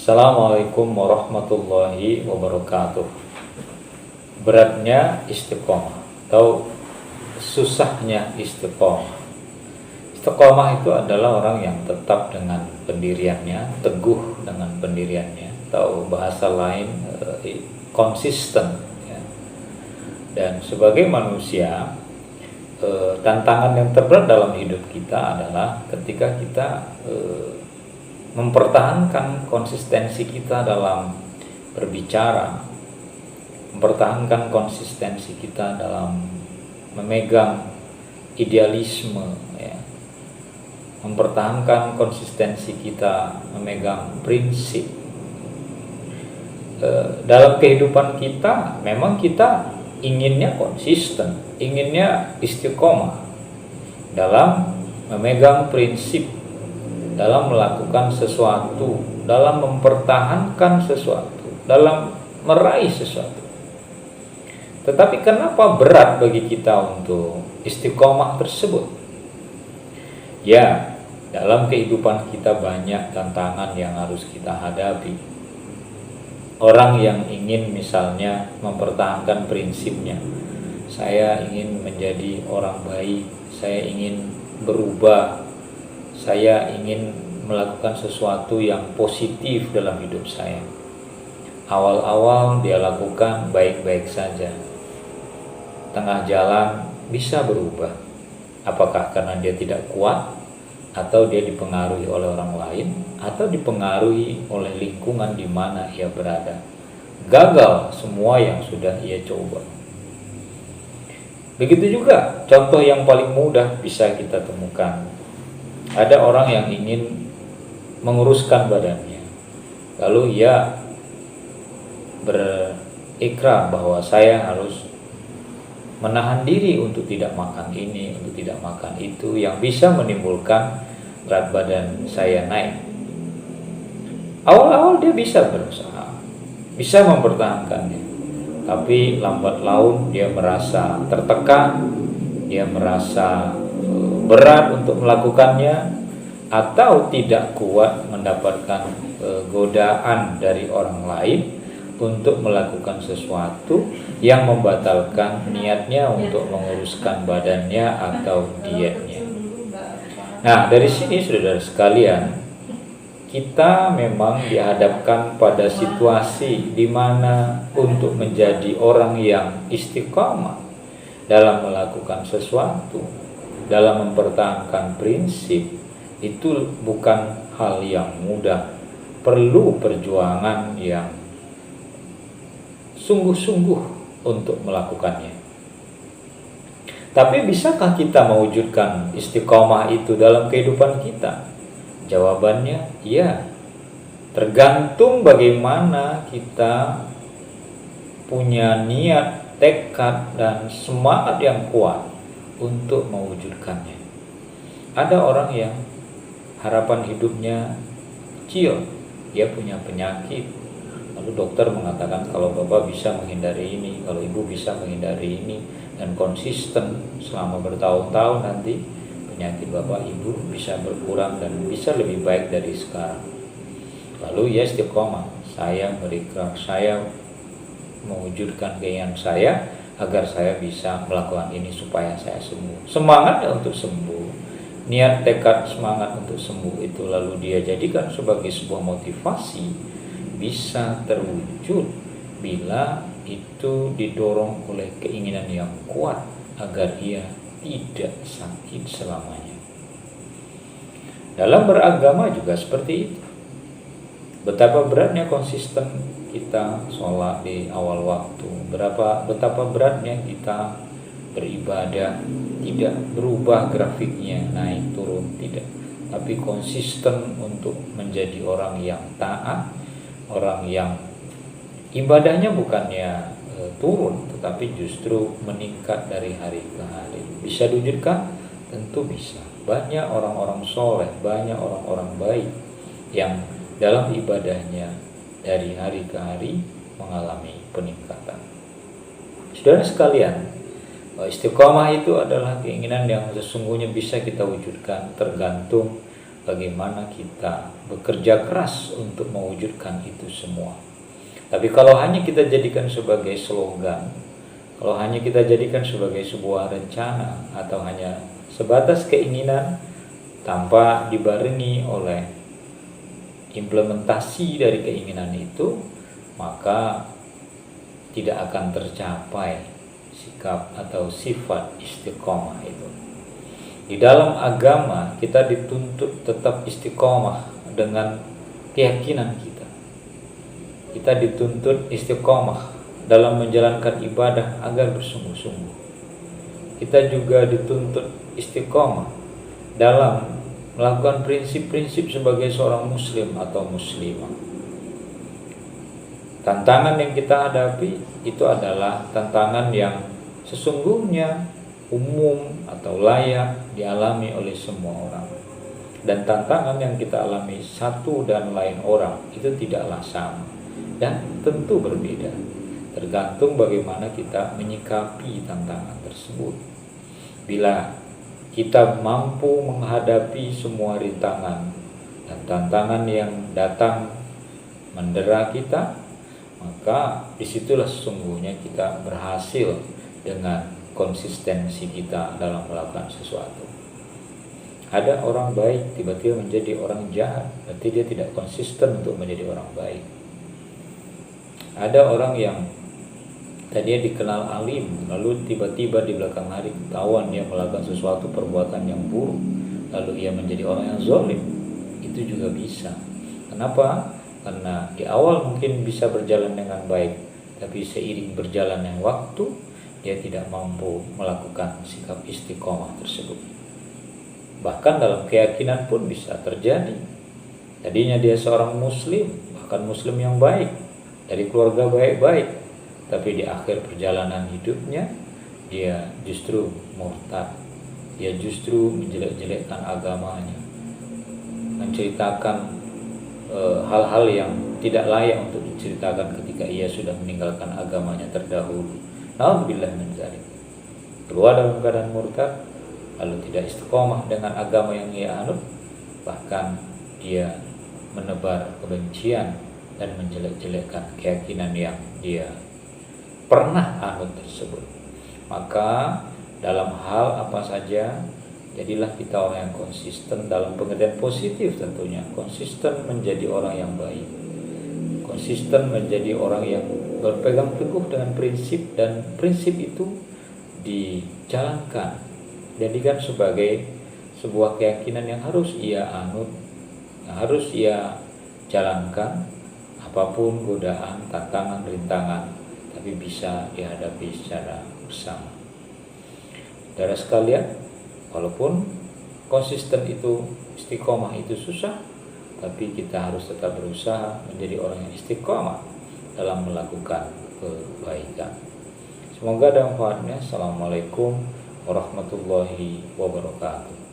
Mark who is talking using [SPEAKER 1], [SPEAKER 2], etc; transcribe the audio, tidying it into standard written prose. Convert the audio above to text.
[SPEAKER 1] Assalamualaikum warahmatullahi wabarakatuh. Beratnya istiqomah atau susahnya istiqomah. Istiqomah itu adalah orang yang tetap dengan pendiriannya, teguh dengan pendiriannya, atau bahasa lain konsisten. Ya. Dan sebagai manusia, tantangan yang terberat dalam hidup kita adalah ketika kita mempertahankan konsistensi kita dalam berbicara, mempertahankan konsistensi kita dalam memegang idealisme, ya, mempertahankan konsistensi kita memegang prinsip. Dalam kehidupan kita, memang kita inginnya konsisten, inginnya istiqomah dalam memegang prinsip, dalam melakukan sesuatu, dalam mempertahankan sesuatu, dalam meraih sesuatu. Tetapi kenapa berat bagi kita untuk istiqomah tersebut? Ya, dalam kehidupan kita banyak tantangan yang harus kita hadapi. Orang yang ingin misalnya mempertahankan prinsipnya, saya ingin menjadi orang baik, saya ingin berubah, saya ingin melakukan sesuatu yang positif dalam hidup saya. Awal-awal dia lakukan baik-baik saja. Tengah jalan bisa berubah. Apakah karena dia tidak kuat, atau dia dipengaruhi oleh orang lain, atau dipengaruhi oleh lingkungan di mana ia berada. Gagal semua yang sudah ia coba. Begitu juga contoh yang paling mudah bisa kita temukan. Ada orang yang ingin menguruskan badannya, lalu ia berikrar bahwa saya harus menahan diri untuk tidak makan ini, untuk tidak makan itu, yang bisa menimbulkan berat badan saya naik. Awal-awal dia bisa berusaha, bisa mempertahankannya, tapi lambat laun dia merasa tertekan, dia merasa berat untuk melakukannya, atau tidak kuat mendapatkan godaan dari orang lain untuk melakukan sesuatu yang membatalkan niatnya untuk menguruskan badannya atau dietnya. Nah, dari sini saudara sekalian, kita memang dihadapkan pada situasi di mana untuk menjadi orang yang istiqamah dalam melakukan sesuatu, dalam mempertahankan prinsip, itu bukan hal yang mudah. Perlu perjuangan yang sungguh-sungguh untuk melakukannya. Tapi bisakah kita mewujudkan istiqomah itu dalam kehidupan kita? Jawabannya ya. Tergantung bagaimana kita punya niat, tekad, dan semangat yang kuat untuk mewujudkannya. Ada orang yang harapan hidupnya kecil, dia punya penyakit, lalu dokter mengatakan kalau bapak bisa menghindari ini, kalau ibu bisa menghindari ini, dan konsisten selama bertahun-tahun, nanti penyakit bapak ibu bisa berkurang dan bisa lebih baik dari sekarang. Lalu ya istiqomah, saya berikrar, saya mewujudkan keinginan saya agar saya bisa melakukan ini supaya saya sembuh. Semangatnya untuk sembuh, niat, tekad, semangat untuk sembuh itu lalu dia jadikan sebagai sebuah motivasi, bisa terwujud bila itu didorong oleh keinginan yang kuat agar ia tidak sakit selamanya. Dalam beragama juga seperti itu. Betapa beratnya konsisten kita sholat di awal waktu, betapa beratnya kita beribadah, tidak berubah grafiknya naik turun, tidak, tapi konsisten untuk menjadi orang yang taat, orang yang ibadahnya bukannya turun, tetapi justru meningkat dari hari ke hari. Bisa diwujudkan? Tentu bisa. Banyak orang-orang soleh, banyak orang-orang baik yang dalam ibadahnya dari hari ke hari mengalami peningkatan. Saudara sekalian, istiqomah itu adalah keinginan yang sesungguhnya bisa kita wujudkan tergantung bagaimana kita bekerja keras untuk mewujudkan itu semua. Tapi kalau hanya kita jadikan sebagai slogan, kalau hanya kita jadikan sebagai sebuah rencana, atau hanya sebatas keinginan tanpa dibarengi oleh implementasi dari keinginan itu, maka tidak akan tercapai sikap atau sifat istiqomah itu. Di dalam agama kita dituntut tetap istiqomah dengan keyakinan kita. Kita dituntut istiqomah dalam menjalankan ibadah agar bersungguh-sungguh. Kita juga dituntut istiqomah dalam melakukan prinsip-prinsip sebagai seorang muslim atau muslimah. Tantangan yang kita hadapi itu adalah tantangan yang sesungguhnya umum atau layak dialami oleh semua orang. Dan tantangan yang kita alami satu dan lain orang itu tidaklah sama dan tentu berbeda, tergantung bagaimana kita menyikapi tantangan tersebut. Bila kita mampu menghadapi semua rintangan dan tantangan yang datang mendera kita, maka disitulah sesungguhnya kita berhasil dengan konsistensi kita dalam melakukan sesuatu. Ada orang baik tiba-tiba menjadi orang jahat, berarti dia tidak konsisten untuk menjadi orang baik. Ada orang yang tadinya dikenal alim, lalu tiba-tiba di belakang hari ketahuan dia melakukan sesuatu perbuatan yang buruk, lalu ia menjadi orang yang zalim. Itu juga bisa. Kenapa? Karena di awal mungkin bisa berjalan dengan baik, tapi seiring berjalannya waktu dia tidak mampu melakukan sikap istiqomah tersebut. Bahkan dalam keyakinan pun bisa terjadi. Tadinya dia seorang muslim, bahkan muslim yang baik, dari keluarga baik-baik, tapi di akhir perjalanan hidupnya dia justru murtad. Dia justru menjelek-jelekkan agamanya, menceritakan hal-hal yang tidak layak untuk diceritakan ketika ia sudah meninggalkan agamanya terdahulu. Alhamdulillah min dzalik. Keluar dalam keadaan murtad, lalu tidak istiqomah dengan agama yang ia anut, bahkan dia menebar kebencian dan menjelek-jelekkan keyakinan yang dia pernah anut tersebut. Maka dalam hal apa saja, jadilah kita orang yang konsisten dalam pengertian positif tentunya. Konsisten menjadi orang yang baik, konsisten menjadi orang yang berpegang teguh dengan prinsip, dan prinsip itu dijalankan, jadikan sebagai sebuah keyakinan yang harus ia anut, yang harus ia jalankan. Apapun godaan, tantangan, rintangan, tapi bisa dihadapi secara bersama. Saudara sekalian, walaupun konsisten itu, istiqomah itu susah, tapi kita harus tetap berusaha menjadi orang yang istiqomah dalam melakukan kebaikan. Semoga ada manfaatnya. Assalamualaikum warahmatullahi wabarakatuh.